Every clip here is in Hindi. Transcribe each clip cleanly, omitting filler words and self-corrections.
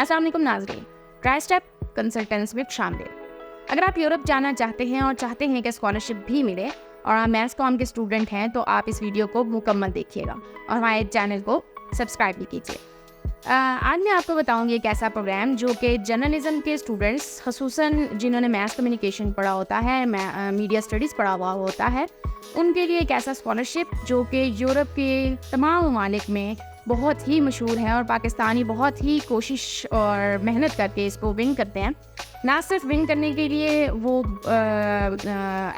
अस्सलाम वालेकुम नाज़रीन, ट्राई स्टेप कंसल्टेंट्स में शामिल। अगर आप यूरोप जाना चाहते हैं और चाहते हैं कि स्कॉलरशिप भी मिले और आप मैथ्स कॉम के स्टूडेंट हैं तो आप इस वीडियो को मुकम्मल देखिएगा और हमारे चैनल को सब्सक्राइब भी कीजिए। आज मैं आपको बताऊंगी एक ऐसा प्रोग्राम जो कि जर्नलिज्म के स्टूडेंट्स, ख़ुसूसन जिन्होंने मैथ्स कम्युनिकेशन पढ़ा होता है, मीडिया स्टडीज़ पढ़ा हुआ होता है, उनके लिए एक ऐसा स्कॉलरशिप जो कि यूरोप के तमाम ममालिक में बहुत ही मशहूर है और पाकिस्तानी बहुत ही कोशिश और मेहनत करके इसको विन करते हैं। ना सिर्फ विन करने के लिए वो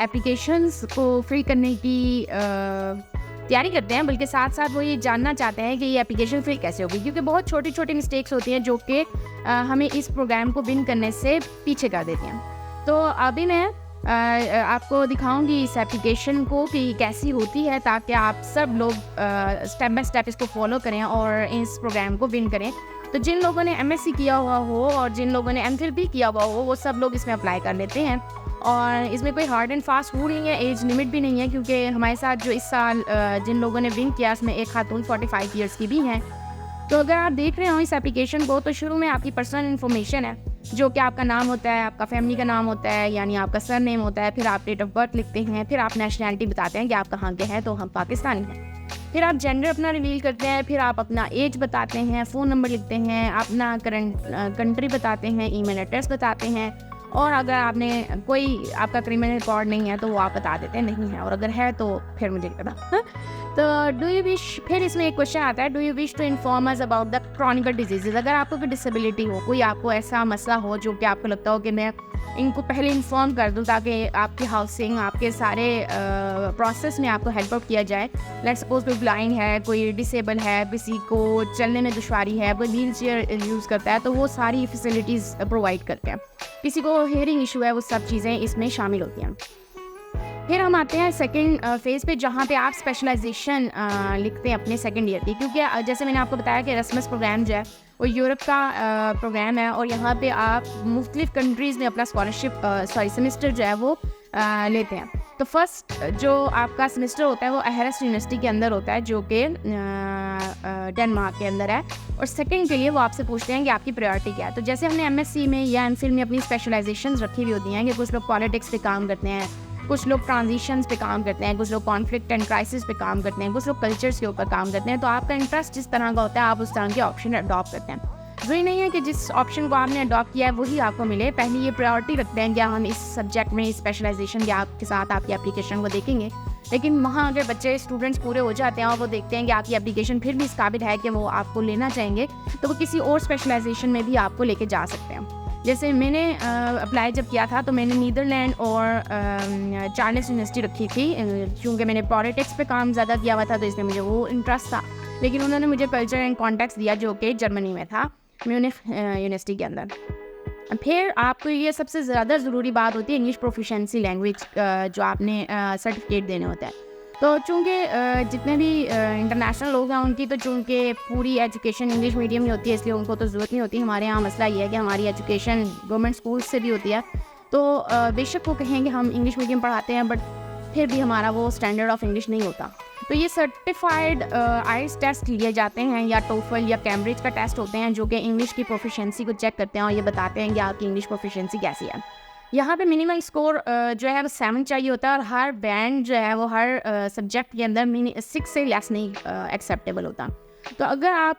एप्लीकेशंस को फ्री करने की तैयारी करते हैं, बल्कि साथ साथ वो ये जानना चाहते हैं कि ये एप्लीकेशन फ्री कैसे होगी, क्योंकि बहुत छोटी छोटी मिस्टेक्स होती हैं जो कि हमें इस प्रोग्राम को विन करने से पीछे कर देती हैं। तो अभी मैं आपको दिखाऊंगी इस एप्लीकेशन को कि कैसी होती है, ताकि आप सब लोग स्टेप बाय स्टेप इसको फॉलो करें और इस प्रोग्राम को विन करें। तो जिन लोगों ने एमएससी किया हुआ हो और जिन लोगों ने एमफिल भी किया हुआ हो, वो सब लोग इसमें अप्लाई कर लेते हैं। और इसमें कोई हार्ड एंड फास्ट रूल नहीं है, एज लिमिट भी नहीं है, क्योंकि हमारे साथ जो इस साल जिन लोगों ने विन किया उसमें एक खातून 45 ईयर्स की भी हैं। तो अगर आप देख रहे हो इस एप्लीकेशन को, तो शुरू में आपकी पर्सनल इन्फॉर्मेशन है, जो कि आपका नाम होता है, आपका फैमिली का नाम होता है, यानी आपका सर नेम होता है, फिर आप डेट ऑफ बर्थ लिखते हैं, फिर आप नेशनैलिटी बताते हैं कि आप कहाँ के हैं, तो हम पाकिस्तानी हैं। फिर आप जेंडर अपना रिवील करते हैं, फिर आप अपना एज बताते हैं, फ़ोन नंबर लिखते हैं, अपना करंट कंट्री बताते हैं, ईमेल एड्रेस बताते हैं, और अगर आपने कोई आपका क्रिमिनल रिकॉर्ड नहीं है तो वो आप बता देते हैं नहीं है, और अगर है तो फिर मुझे पता। तो डू यू विश, फिर इसमें एक क्वेश्चन आता है, do you wish to inform us about the chronicle diseases. अगर आपको कोई डिसेबिलिटी हो, कोई आपको ऐसा मसला हो जो कि आपको लगता हो कि मैं इनको पहले इन्फॉर्म कर दूं ताकि आपकी हाउसिंग, आपके सारे प्रोसेस में आपको हेल्प आउट किया जाए। लेट्स सपोज कोई ब्लाइंड है, कोई डिसेबल है, किसी को चलने में दुश्वारी है, कोई व्हील चेयर यूज़ करता है, तो वो सारी फैसिलिटीज़ प्रोवाइड करते हैं। किसी को हेयरिंग इशू है, वो सब चीज़ें इसमें शामिल होती हैं। फिर हम आते हैं सेकंड फेज़ पे, जहाँ पे आप स्पेशलाइजेशन लिखते हैं अपने सेकंड ईयर की, क्योंकि जैसे मैंने आपको बताया कि एरास्मस प्रोग्राम जो है वो यूरोप का प्रोग्राम है, और यहाँ पे आप मुख्तलिफ कंट्रीज़ में अपना सेमेस्टर जो है वो लेते हैं। तो फर्स्ट जो आपका सेमेस्टर होता है वो एहरस्ट यूनिवर्सिटी के अंदर होता है, जो कि डेनमार्क के अंदर है, और सेकंड के लिए वो आपसे पूछते हैं कि आपकी प्रायोरिटी क्या है। तो जैसे हमने एमएससी में या एमफिल में अपनी स्पेशलाइजेशंस रखी हुई होती हैं कि कुछ लोग पॉलिटिक्स पे काम करते हैं, कुछ लोग ट्रांजिशंस पे काम करते हैं, कुछ लोग कॉन्फ्लिक्ट एंड क्राइसिस पे काम करते हैं, कुछ लोग कल्चर्स के ऊपर काम करते हैं। तो आपका इंटरेस्ट जिस तरह का होता है आप उस तरह के ऑप्शन अडॉप्ट करते हैं। वही नहीं है कि जिस ऑप्शन को आपने अडॉप्ट किया है वही आपको मिले, पहले ये प्रायोरिटी रखते हैं कि हम इस सब्जेक्ट में स्पेशलाइजेशन के आपके साथ आपकी एप्लीकेशन को देखेंगे। लेकिन वहाँ अगर बच्चे स्टूडेंट्स पूरे हो जाते हैं और वो देखते हैं कि आपकी एप्लीकेशन फिर भी इस काबिल है कि वो आपको लेना चाहेंगे, तो वो किसी और स्पेशलाइजेशन में भी आपको लेके जा सकते हैं। जैसे मैंने अप्लाई जब किया था तो मैंने नीदरलैंड और चार्ल्स यूनिवर्सिटी रखी थी, क्योंकि मैंने पॉलिटिक्स पे काम ज़्यादा किया हुआ था, तो इसमें मुझे वो इंटरेस्ट था। लेकिन उन्होंने मुझे कल्चर एंड कॉन्टेक्स्ट दिया जो कि जर्मनी में था, म्यूनिख यूनिवर्सिजिटी के अंदर। फिर आपको ये सबसे ज़्यादा ज़रूरी बात होती है इंग्लिश प्रोफिशिएंसी लैंग्वेज, जो आपने सर्टिफिकेट देने होता है। तो चूँकि जितने भी इंटरनेशनल लोग हैं उनकी तो चूँकि पूरी एजुकेशन इंग्लिश मीडियम में होती है, इसलिए उनको तो ज़रूरत नहीं होती। हमारे यहाँ मसला ये है कि हमारी एजुकेशन गवर्नमेंट स्कूल से भी होती है, तो बेशक वो कहेंगे हम इंग्लिश मीडियम पढ़ाते हैं, बट फिर भी हमारा वो स्टैंडर्ड ऑफ इंग्लिश नहीं होता। तो ये सर्टिफाइड आइल्स टेस्ट लिए जाते हैं, या टोफल या कैम्ब्रिज का टेस्ट होते हैं, जो कि इंग्लिश की प्रोफिशिएंसी को चेक करते हैं और ये बताते हैं कि आपकी इंग्लिश प्रोफिशिएंसी कैसी है। यहाँ पे मिनिमम स्कोर जो है वो 7 चाहिए होता है, और हर बैंड जो है वो हर सब्जेक्ट के अंदर 6 से लेस नहीं एक्सेप्टेबल होता। तो अगर आप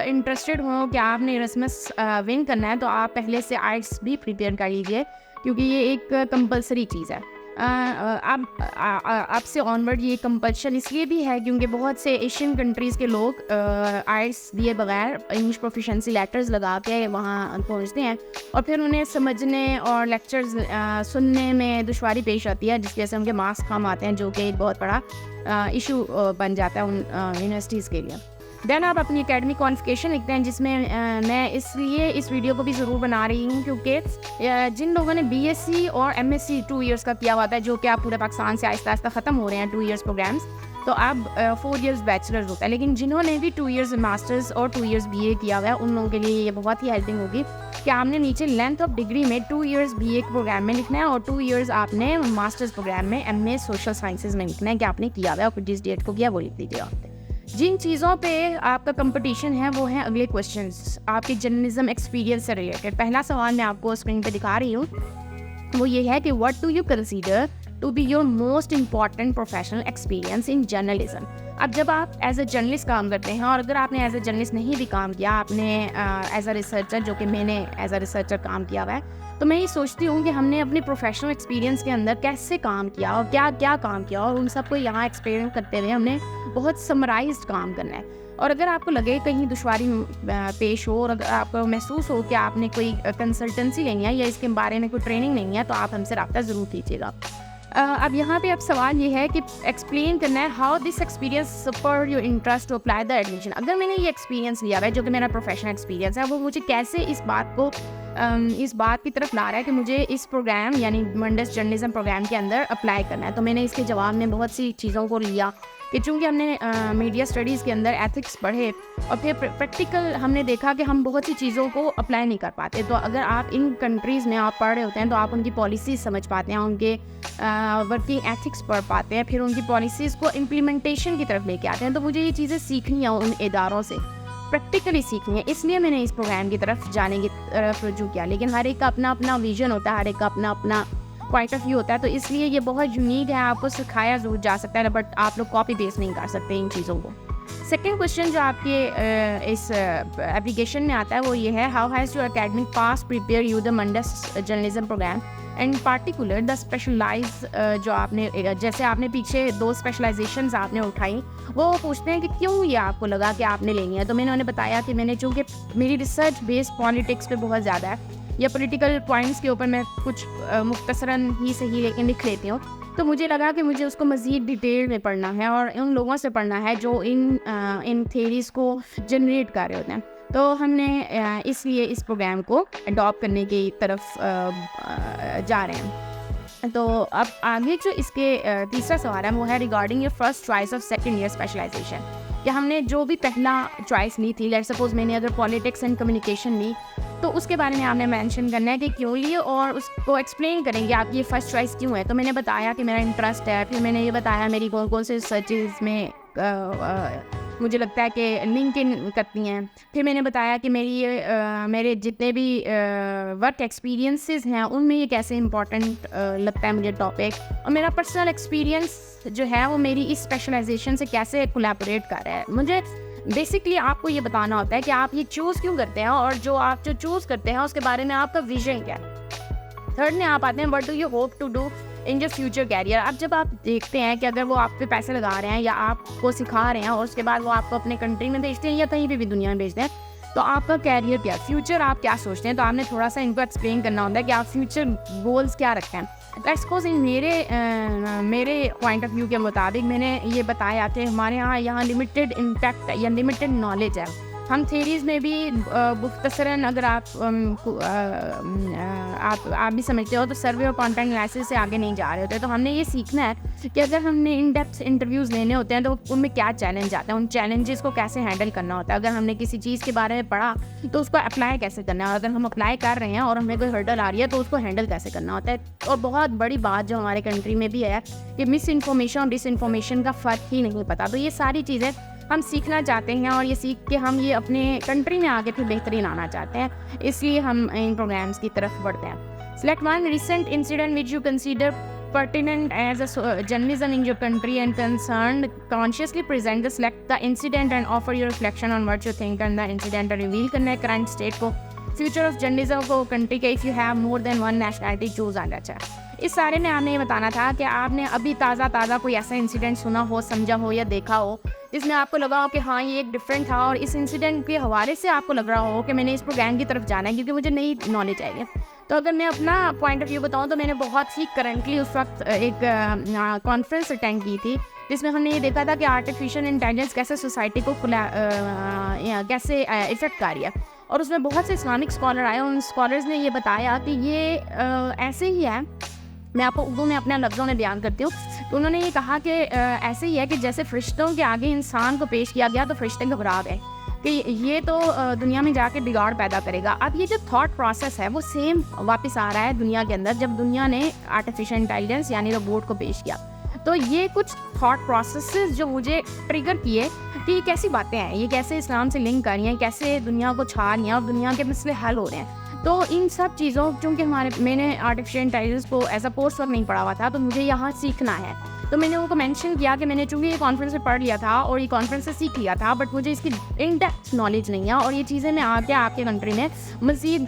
इंटरेस्टेड हो कि आपने एरास्मस विन करना है, तो आप पहले से आइल्स भी प्रिपेयर कर लीजिए, क्योंकि ये एक कंपलसरी चीज़ है। अब से ऑनवर्ड ये कंपल्शन इसलिए भी है क्योंकि बहुत से एशियन कंट्रीज़ के लोग आइल्स दिए बगैर इंग्लिश प्रोफिशिएंसी लेटर्स लगा के वहाँ पहुँचते हैं, और फिर उन्हें समझने और लेक्चर्स सुनने में दुश्वारी पेश आती है, जिसकी वजह से उनके मार्क्स कम आते हैं, जो कि एक बहुत बड़ा इशू बन जाता है उन यूनिवर्सिटीज़ के लिए। देन आप अपनी एकेडमिक क्वालिफिकेशन लिखते हैं, जिसमें मैं इसलिए इस वीडियो को भी ज़रूर बना रही हूँ क्योंकि जिन लोगों ने बीएससी और एमएससी 2 इयर्स का किया हुआ था, जो कि आप पूरे पाकिस्तान से आहिस्ता आहिस्ता ख़त्म हो रहे हैं 2 इयर्स प्रोग्राम्स, तो अब 4 इयर्स बैचलर्स होता है। लेकिन जिन्होंने भी 2 इयर्स मास्टर्स और 2 इयर्स बीए किया हुआ है, उन लोगों के लिए ये बहुत ही हेल्पिंग होगी कि आपने नीचे लेंथ ऑफ डिग्री में 2 इयर्स बीए के प्रोग्राम में लिखना है और 2 इयर्स आपने मास्टर्स प्रोग्राम में एमए सोशल साइंसेज में लिखना है कि आपने किया हुआ है, और जिस डेट को किया वो लिख दीजिए आप। जिन चीज़ों पे आपका कंपटीशन है वो है अगले क्वेश्चंस आपके जर्नलिज्म एक्सपीरियंस से रिलेटेड। पहला सवाल मैं आपको स्क्रीन पे दिखा रही हूँ, वो ये है कि what do you consider to be your most important professional experience in journalism. अब जब आप एज अ जर्नलिस्ट काम करते हैं, और अगर आपने एज अ जर्नलिस्ट नहीं भी काम किया, आपने एज अ रिसर्चर, जो कि मैंने एज अ रिसर्चर काम किया हुआ है, तो मैं ये सोचती हूँ कि हमने अपने प्रोफेशनल एक्सपीरियंस के अंदर कैसे काम किया और क्या क्या काम किया, और उन सबको यहाँ एक्सपीरियंस करते हुए हमने बहुत समराइज्ड काम करना है। और अगर आपको लगे कहीं दुश्वारी पेश हो और अगर आपको महसूस हो कि आपने कोई कंसल्टेंसी लेनी है या इसके बारे में कोई ट्रेनिंग नहीं है, तो आप हमसे रब्ता ज़रूर कीजिएगा। अब यहाँ पे अब सवाल ये है कि एक्सप्लेन करना है how this experience for your interest to apply the admission. अगर मैंने ये एक्सपीरियंस लिया है जो कि मेरा प्रोफेशनल एक्सपीरियंस है, वो मुझे कैसे इस बात की तरफ ला रहा है कि मुझे इस प्रोग्राम यानी मंडस जर्नलिज्म प्रोग्राम के अंदर अप्लाई करना है। तो मैंने इसके जवाब में बहुत सी चीज़ों को लिया कि चूँकि हमने मीडिया स्टडीज़ के अंदर एथिक्स पढ़े और फिर प्रैक्टिकल हमने देखा कि हम बहुत सी चीज़ों को अप्लाई नहीं कर पाते। तो अगर आप इन कंट्रीज़ में आप पढ़ रहे होते हैं तो आप उनकी पॉलिसीज़ समझ पाते हैं, उनके वर्किंग एथिक्स पढ़ पाते हैं, फिर उनकी पॉलिसीज़ को इम्प्लीमेंटेशन की तरफ लेके आते हैं। तो मुझे ये चीज़ें सीखनी है उन इदारों से, प्रैक्टिकली सीखनी है, इसलिए मैंने इस प्रोग्राम की तरफ जाने की तरफ रुजू किया। लेकिन हर एक का अपना अपना विजन होता है, हर एक का अपना अपना पॉइंट ऑफ व्यू होता है, तो इसलिए ये बहुत यूनिक है, आपको सिखाया ज़रूर जा सकता है, बट आप लोग कॉपी पेस्ट नहीं कर सकते इन चीज़ों को। सेकेंड क्वेश्चन जो आपके इस एप्लीकेशन में आता है वो ये है, how has your academic past prepare you the demands journalism program and particular the specialize जो आपने जैसे आपने पीछे 2 स्पेशलाइजेशंस आपने उठाई, वो पूछते हैं कि क्यों ये आपको लगा कि आपने लेनी है। तो मैंने उन्हें बताया कि मैंने चूँकि मेरी रिसर्च बेस्ड पॉलिटिक्स पे बहुत ज़्यादा है या पॉलिटिकल पॉइंट्स के ऊपर मैं कुछ मुख्तसरन ही सही लेकिन लिख लेती हूँ, तो मुझे लगा कि मुझे उसको मज़ीद डिटेल में पढ़ना है और उन लोगों से पढ़ना है जो इन थेरीज़ को जनरेट कर रहे होते हैं। तो हमने इसलिए इस प्रोग्राम को अडॉप्ट करने की तरफ जा रहे हैं। तो अब आगे जो इसके तीसरा सवाल है वो है regarding your first choice of second year specialisation, कि हमने जो भी पहला चॉइस ली थी, लेट्स सपोज मैंने अगर पॉलिटिक्स एंड कम्युनिकेशन ली, तो उसके बारे में आपने मेंशन करना है कि क्यों लिए और उसको एक्सप्लेन करेंगे आप ये फर्स्ट चॉइस क्यों है। तो मैंने बताया कि मेरा इंटरेस्ट है, फिर मैंने ये बताया मेरी कौन कौन से रिसर्चेज में मुझे लगता है कि लिंक इन करती हैं। फिर मैंने बताया कि मेरे जितने भी वर्क एक्सपीरियंसेस हैं उनमें ये कैसे इंपॉर्टेंट लगता है मुझे टॉपिक, और मेरा पर्सनल एक्सपीरियंस जो है वो मेरी इस स्पेशलाइजेशन से कैसे कोलैबोरेट कर रहा है। मुझे बेसिकली आपको ये बताना होता है कि आप ये चूज़ क्यों करते हैं और जो चूज़ करते हैं उसके बारे में आपका विजन क्या है। थर्ड में आप आते हैं what do you hope to do in your future career. अब जब आप देखते हैं कि अगर वो आप पे पैसे लगा रहे हैं या आपको सिखा रहे हैं और उसके बाद वो आपको अपने कंट्री में भेजते हैं या कहीं भी दुनिया में भेजते हैं, तो आपका कैरियर क्या, फ्यूचर आप क्या सोचते हैं, तो आपने थोड़ा सा इनको एक्सप्लेन करना होता है कि आप फ्यूचर गोल्स क्या रखते हैं। लेट्स सपोज इन मेरे पॉइंट ऑफ व्यू के मुताबिक मैंने ये बताया कि हमारे यहाँ लिमिटेड इम्पैक्ट या लिमिटेड नॉलेज है। हम थेरीज़ में भी मुख्तसरन अगर आप भी समझते हो तो सर्वे और कंटेंट एनालिसिस से आगे नहीं जा रहे होते। तो हमने ये सीखना है कि अगर हमने इन डेप्थ इंटरव्यूज़ लेने होते हैं तो उनमें क्या चैलेंज आते हैं, उन चैलेंजेस को कैसे हैंडल करना होता है। अगर हमने किसी चीज़ के बारे में पढ़ा तो उसको अप्लाई कैसे करना है, और अगर हम अप्लाई कर रहे हैं और हमें कोई हर्डल आ रही है तो उसको हैंडल कैसे करना होता है। और बहुत बड़ी बात जो हमारे कंट्री में भी है कि मिस इन्फॉर्मेशन और डिस इन्फॉर्मेशन का फ़र्क ही नहीं पता। तो ये सारी चीज़ें हम सीखना चाहते हैं और ये सीख के हम ये अपने कंट्री में आगे फिर बेहतरीन आना चाहते हैं, इसलिए हम इन प्रोग्राम्स की तरफ बढ़ते हैं। Select one recent incident which you consider pertinent as a journalism in your country and concerned, consciously present the select the incident and offer your reflection on what you think and the incident और reveal करना है current state को, future of journalism को country के, if you have more than one nationality choose आना चाहिए। इस सारे में आपने ये बताना था कि आपने अभी ताज़ा कोई ऐसा इंसिडेंट सुना हो, समझा हो या देखा हो जिसमें आपको लगा हो कि हाँ ये एक डिफरेंट था, और इस इंसिडेंट के हवाले से आपको लग रहा हो कि मैंने इस प्रोग्राम की तरफ जाना है क्योंकि मुझे नई नॉलेज चाहिए। तो अगर मैं अपना पॉइंट ऑफ व्यू बताऊं तो मैंने बहुत ही करंटली उस वक्त एक कॉन्फ्रेंस अटेंड की थी जिसमें हमने ये देखा था कि आर्टिफिशियल इंटेलिजेंस कैसे सोसाइटी को कैसे इफ़ेक्ट कर रही है। और उसमें बहुत से इस्लामिक स्कॉलर आए, उन स्कॉलर्स ने ये बताया कि ये ऐसे ही है, मैं आपको उर्दू में अपने लफ्ज़ों में बयान करती हूँ। तो उन्होंने ये कहा कि ऐसे ही है कि जैसे फरिश्तों के आगे इंसान को पेश किया गया तो फरिश्ते घबरा गए कि ये तो दुनिया में जाके बिगाड़ पैदा करेगा। अब ये जो थॉट प्रोसेस है वो सेम वापस आ रहा है दुनिया के अंदर, जब दुनिया ने आर्टिफिशियल इंटेलिजेंस यानी रोबोट को पेश किया। तो ये कुछ थॉट प्रोसेसेस जो मुझे ट्रिगर किए कि ये कैसी बातें हैं, ये कैसे इस्लाम से लिंक कर रही हैं, कैसे दुनिया को छा रही हैं और दुनिया के मसले हल हो रहे हैं। तो इन सब चीज़ों, चूँकि मैंने आर्टिफिशियल इंटेलिजेंस को एज अ कोर्स वर्क नहीं पढ़ा हुआ था, तो मुझे यहाँ सीखना है। तो मैंने उनको मेंशन किया कि मैंने चूँकि ये कॉन्फ्रेंस में पढ़ लिया था और ये कॉन्फ्रेंस से सीख लिया था, बट मुझे इसकी इन डेप्थ नॉलेज नहीं है और ये चीज़ें मैं आके आपके कंट्री में मज़ीद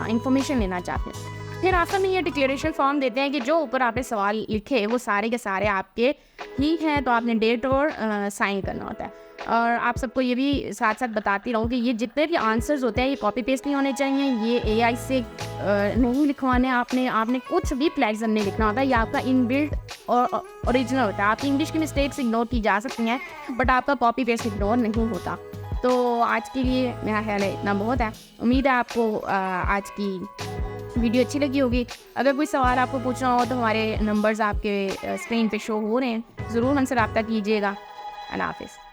इंफॉर्मेशन लेना चाहती हूँ। फिर आखिर में ये डिक्लेरेशन फॉर्म देते हैं कि जो ऊपर आपने सवाल लिखे वो सारे के सारे आपके ही हैं, तो आपने डेट और साइन करना होता है। और आप सबको ये भी साथ साथ बताती रहूँ कि ये जितने भी आंसर्स होते हैं ये कॉपी पेस्ट नहीं होने चाहिए, ये एआई से नहीं लिखवाने, आपने कुछ भी प्लेजर नहीं लिखना होता है, ये आपका इनबिल्ट और ओरिजिनल होता है। आपकी इंग्लिश की मिस्टेक्स इग्नोर की जा सकती हैं बट आपका कॉपी पेस्ट इग्नोर नहीं होता। तो आज के लिए मेरा ख्याल है इतना बहुत है। उम्मीद है आपको आज की वीडियो अच्छी लगी होगी। अगर कोई सवाल आपको पूछना हो तो हमारे नंबर्स आपके स्क्रीन पे शो हो रहे हैं, ज़रूर हमसे रब्ता कीजिएगा। अल्लाह हाफ़िज़।